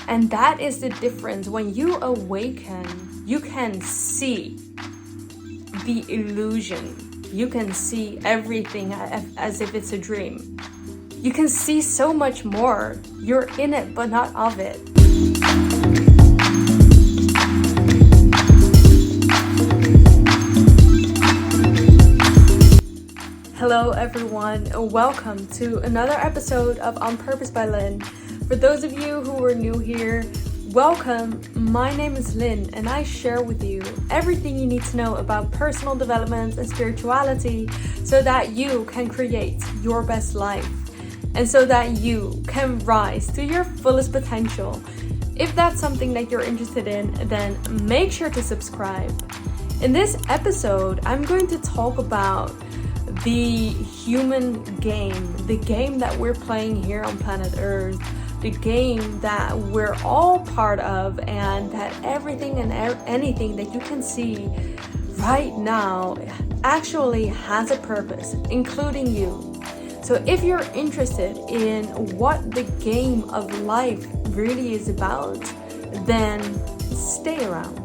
And that is the difference. When you awaken, you can see the illusion. You can see everything as if it's a dream. You can see so much more. You're in it, but not of it. Hello everyone, welcome to another episode of On Purpose by Lynn. For those of you who are new here, welcome. My name is Lynn and I share with you everything you need to know about personal development and spirituality so that you can create your best life and so that you can rise to your fullest potential. If that's something that you're interested in, then make sure to subscribe. In this episode, I'm going to talk about the human game, the game that we're playing here on planet Earth, the game that we're all part of, and that everything and anything that you can see right now actually has a purpose, including you. So if you're interested in what the game of life really is about, then stay around.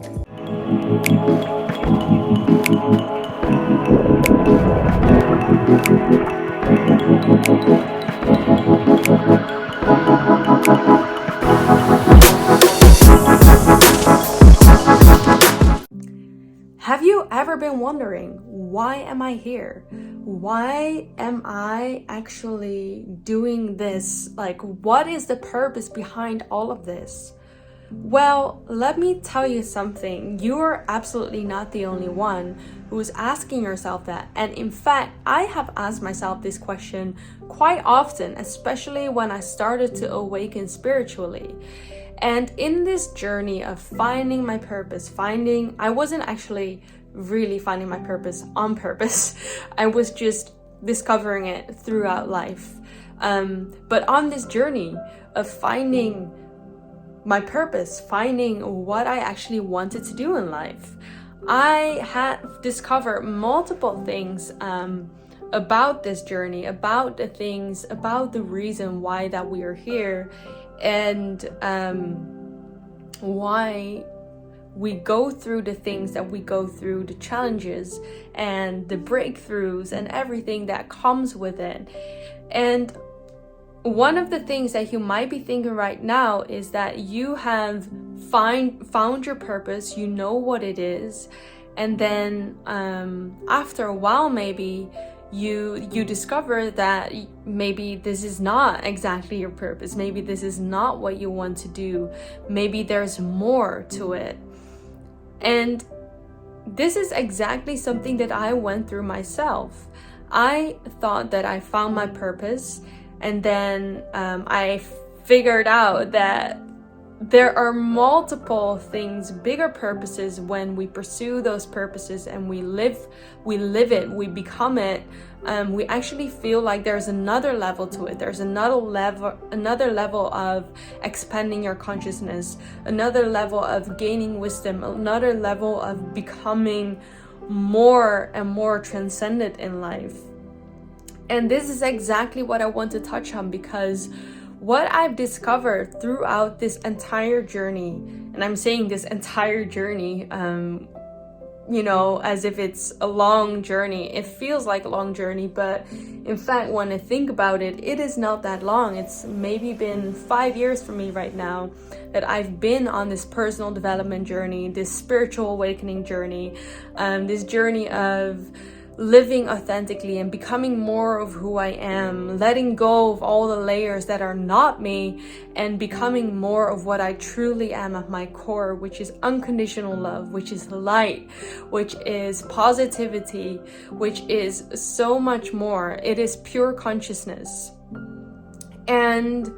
Have you ever been wondering, why am I here? Why am I actually doing this? Like, what is the purpose behind all of this? Well, let me tell you something. You are absolutely not the only one who is asking yourself that. And in fact, I have asked myself this question quite often, especially when I started to awaken spiritually. And in this journey of finding my purpose, I wasn't actually really finding my purpose on purpose. I was just discovering it throughout life. But on this journey of finding my purpose, finding what I actually wanted to do in life, I had discovered multiple things about this journey, about the reason why that we are here, and why we go through the things that we go through, the challenges and the breakthroughs and everything that comes with it. And one of the things that you might be thinking right now is that you have found your purpose, you know what it is, and then after a while maybe you discover that maybe this is not exactly your purpose, maybe this is not what you want to do, maybe there's more to it. And this is exactly something that I went through myself. I thought that I found my purpose, and then I figured out that there are multiple things, bigger purposes when we pursue those purposes and we live it, we become it. We actually feel like there's another level to it. There's another level of expanding your consciousness, another level of gaining wisdom, another level of becoming more and more transcendent in life. And this is exactly what I want to touch on, because what I've discovered throughout this entire journey, and I'm saying this entire journey, as if it's a long journey. It feels like a long journey, but in fact, when I think about it, it is not that long. It's maybe been 5 years for me right now that I've been on this personal development journey, this spiritual awakening journey, this journey of living authentically and becoming more of who I am, letting go of all the layers that are not me and becoming more of what I truly am at my core, which is unconditional love, which is light, which is positivity, which is so much more. It is pure consciousness. And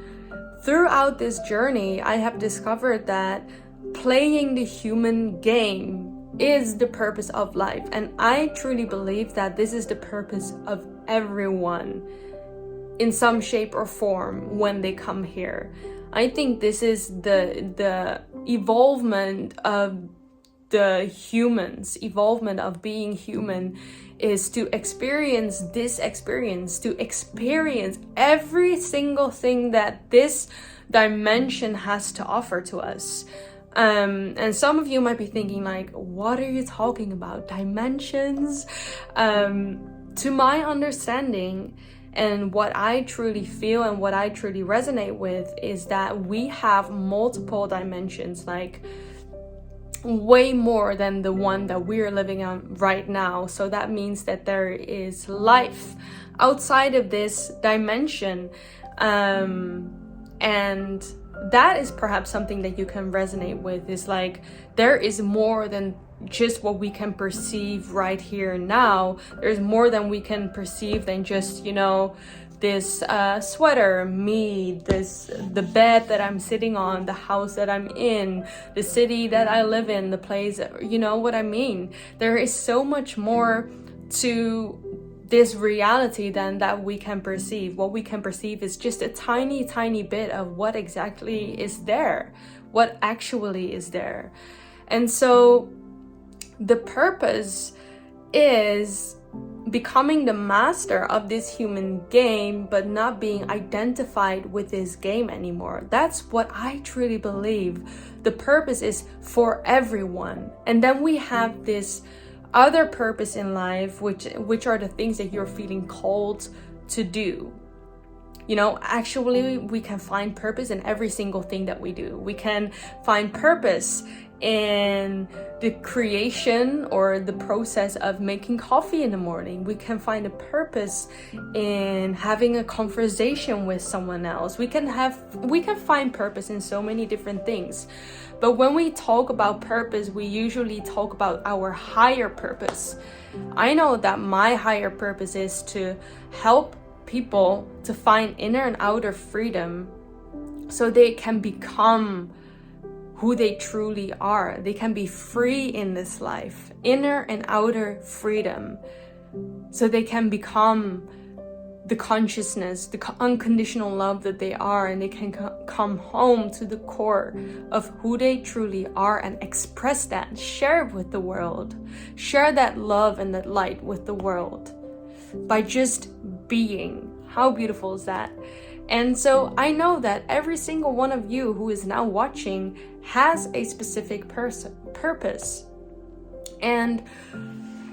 throughout this journey, I have discovered that playing the human game is the purpose of life. And I truly believe that this is the purpose of everyone in some shape or form when they come here. I think this is the evolvement of the humans evolvement of being human is to experience this experience, to experience every single thing that this dimension has to offer to us. And some of you might be thinking like, what are you talking about? Dimensions? To my understanding, and what I truly feel and what I truly resonate with is that we have multiple dimensions, like way more than the one that we're living on right now. So that means that there is life outside of this dimension. And that is perhaps something that you can resonate with, is like there is more than just what we can perceive right here and now. There's more than we can perceive than just, you know, this sweater, me, the bed that I'm sitting on, the house that I'm in, the city that I live in, the place, you know what I mean? There is so much more to this reality than that we can perceive. What we can perceive is just a tiny bit of what exactly is there, what actually is there. And so the purpose is becoming the master of this human game, but not being identified with this game anymore. That's what I truly believe. The purpose is for everyone. And then we have this other purpose in life, which are the things that you're feeling called to do. You know, actually, we can find purpose in every single thing that we do. We can find purpose in the creation or the process of making coffee in the morning. We can find a purpose in having a conversation with someone else. We can find purpose in so many different things. But when we talk about purpose, we usually talk about our higher purpose. I know that my higher purpose is to help people to find inner and outer freedom so they can become who they truly are. They can be free in this life, inner and outer freedom, so they can become the consciousness, the unconditional love that they are, and they can come home to the core of who they truly are and express that, share it with the world, share that love and that light with the world by just being. How beautiful is that? And so I know that every single one of you who is now watching has a specific purpose. And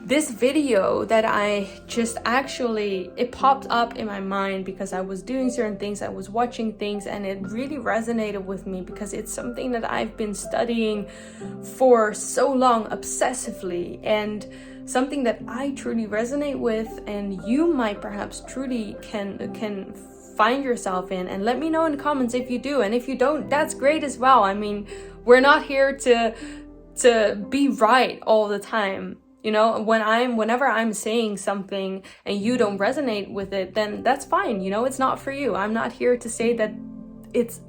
this video that I just it popped up in my mind because I was doing certain things, I was watching things, and it really resonated with me because it's something that I've been studying for so long obsessively, and something that I truly resonate with, and you might perhaps truly can find yourself in. And let me know in the comments if you do, and if you don't, that's great as well. I mean, we're not here to be right all the time. You know, whenever I'm saying something and you don't resonate with it, then that's fine. You know, it's not for you. I'm not here to say that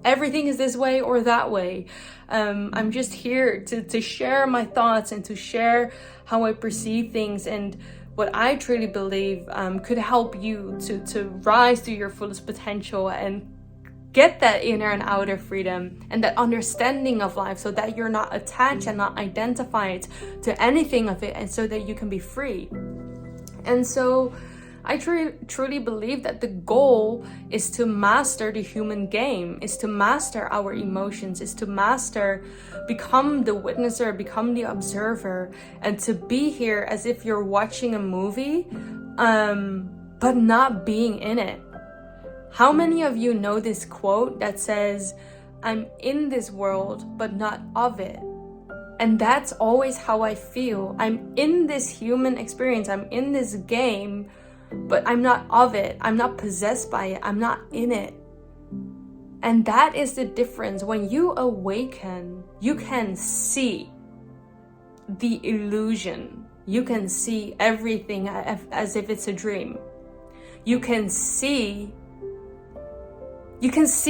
everything is this way or that way. I'm just here to share my thoughts and to share how I perceive things and what I truly believe could help you to rise to your fullest potential and get that inner and outer freedom and that understanding of life, so that you're not attached and not identified to anything of it, and so that you can be free. And so I truly believe that the goal is to master the human game, is to master our emotions, is to become the witnesser, become the observer, and to be here as if you're watching a movie, but not being in it. How many of you know this quote that says, "I'm in this world, but not of it"? And that's always how I feel. I'm in this human experience, I'm in this game, but I'm not of it. I'm not possessed by it. I'm not in it. And that is the difference. When you awaken, you can see the illusion. You can see everything as if it's a dream. You can see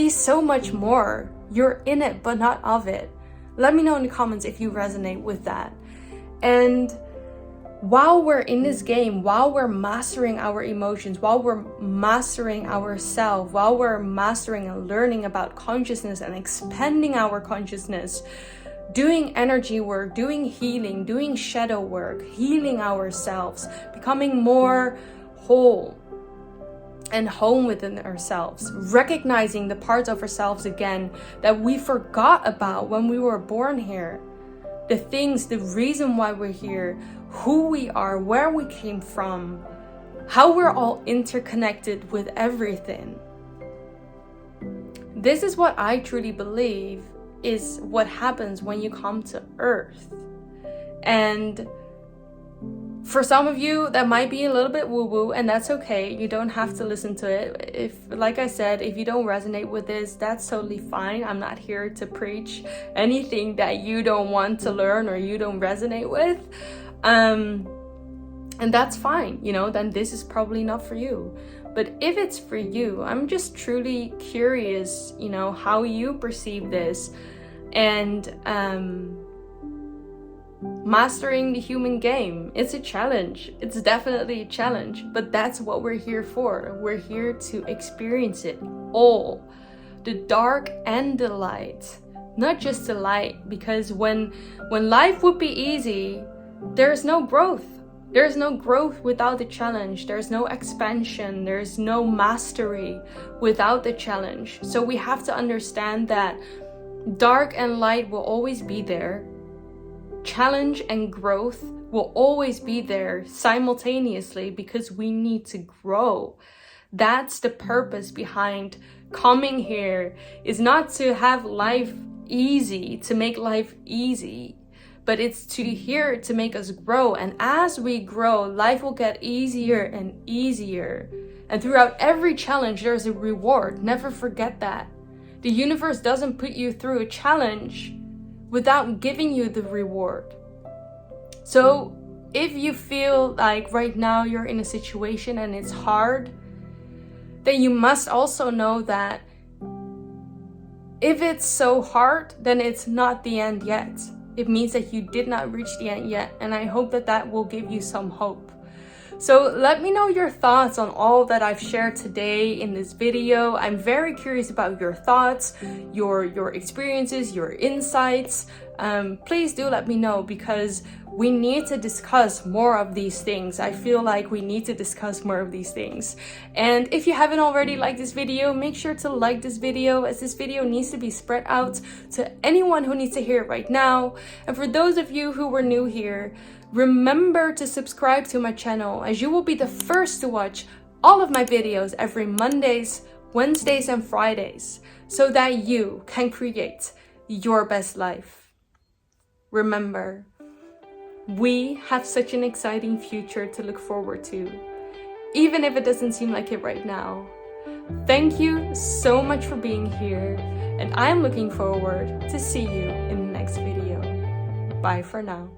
so much more. You're in it, but not of it. Let me know in the comments if you resonate with that. And while we're in this game, while we're mastering our emotions, while we're mastering ourselves, while we're mastering and learning about consciousness and expanding our consciousness, doing energy work, doing healing, doing shadow work, healing ourselves, becoming more whole and home within ourselves, recognizing the parts of ourselves again that we forgot about when we were born here. The things, the reason why we're here, who we are, where we came from, how we're all interconnected with everything. This is what I truly believe is what happens when you come to Earth. And for some of you, that might be a little bit woo-woo, and that's okay. You don't have to listen to it. If, like I said, if you don't resonate with this, that's totally fine. I'm not here to preach anything that you don't want to learn or you don't resonate with. And that's fine, then this is probably not for you. But if it's for you, I'm just truly curious, how you perceive this. And mastering the human game, it's a challenge. It's definitely a challenge, but that's what we're here for. We're here to experience it all, the dark and the light, not just the light, because when life would be easy, there's no growth. There's no growth without the challenge. There's no expansion. There's no mastery without the challenge. So we have to understand that dark and light will always be there. Challenge and growth will always be there simultaneously because we need to grow. That's the purpose behind coming here, is not to have life easy, to make life easy, but it's here to make us grow. And as we grow, life will get easier and easier. And throughout every challenge, there's a reward. Never forget that. The universe doesn't put you through a challenge without giving you the reward. So if you feel like right now you're in a situation and it's hard, then you must also know that if it's so hard, then it's not the end yet. It means that you did not reach the end yet. And I hope that that will give you some hope. So let me know your thoughts on all that I've shared today in this video. I'm very curious about your thoughts, your experiences, your insights. Please do let me know, because we need to discuss more of these things. I feel like we need to discuss more of these things. And if you haven't already liked this video, make sure to like this video, as this video needs to be spread out to anyone who needs to hear it right now. And for those of you who were new here, remember to subscribe to my channel, as you will be the first to watch all of my videos every Mondays, Wednesdays, and Fridays, so that you can create your best life. Remember, we have such an exciting future to look forward to, even if it doesn't seem like it right now. Thank you so much for being here, and I'm looking forward to see you in the next video. Bye for now.